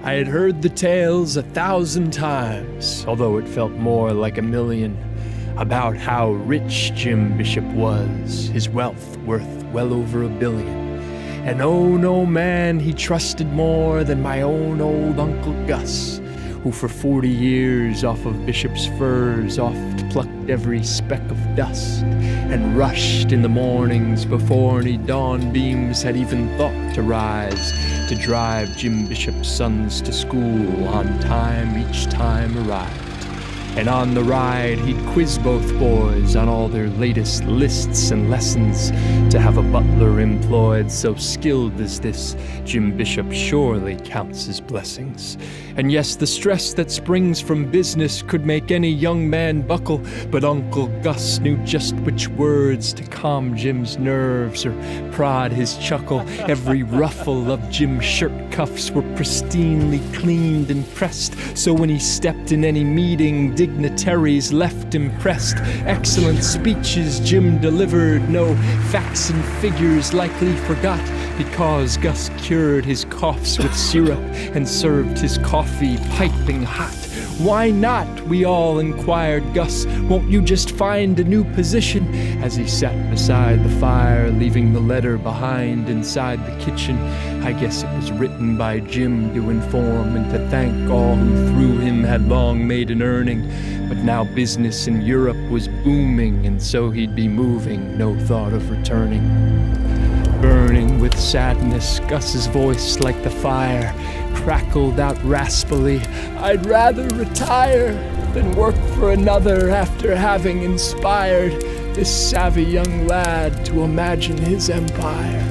I had heard the tales 1,000 times, although it felt more like 1,000,000, about how rich Jim Bishop was, his wealth worth well over $1 billion. And oh no man he trusted more than my own old Uncle Gus, who for 40 years off of Bishop's furs oft plucked every speck of dust, and rushed in the mornings before any dawn beams had even thought to rise, to drive Jim Bishop's sons to school on time each time arrived. And on the ride he'd quiz both boys on all their latest lists and lessons. To have a butler employed so skilled as this, Jim Bishop surely counts his blessings. And yes, the stress that springs from business could make any young man buckle, but Uncle Gus knew just which words to calm Jim's nerves or prod his chuckle. Every ruffle of Jim's shirt cuffs were pristinely cleaned and pressed, so when he stepped in any meeting, dignitaries left impressed. Excellent speeches Jim delivered, no facts and figures likely forgot, because Gus cured his coughs with syrup and served his coffee piping hot. Why not, we all inquired Gus, won't you just find a new position? As he sat beside the fire, leaving the letter behind inside the kitchen. I guess it was written by Jim to inform and to thank all who through him had long made an earning. But now business in Europe was booming, and so he'd be moving, no thought of returning. Burning with sadness, Gus's voice like the fire crackled out raspily, I'd rather retire than work for another after having inspired this savvy young lad to imagine his empire.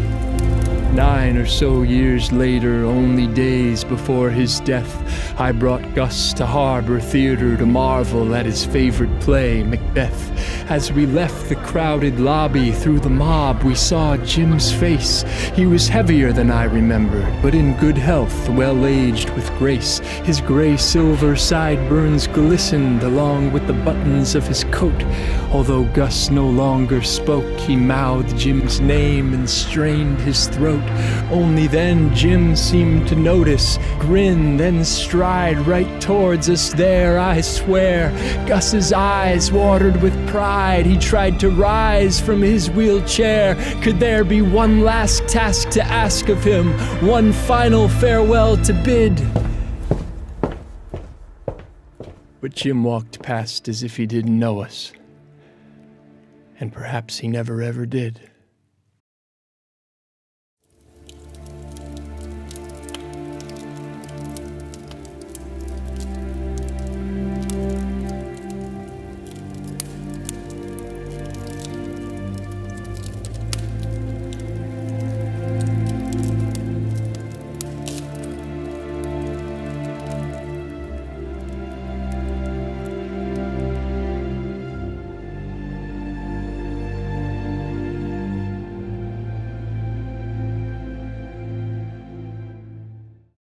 9 or so years later, only days before his death, I brought Gus to Harbor Theater to marvel at his favorite play, Macbeth. As we left the crowded lobby, through the mob we saw Jim's face. He was heavier than I remembered, but in good health, well-aged with grace. His gray-silver sideburns glistened along with the buttons of his coat. Although Gus no longer spoke, he mouthed Jim's name and strained his throat. Only then Jim seemed to notice, grin, then stride right towards us there, I swear. Gus's eyes watered with pride. He tried to rise from his wheelchair. Could there be one last task to ask of him, one final farewell to bid? But Jim walked past as if he didn't know us. And perhaps he never ever did.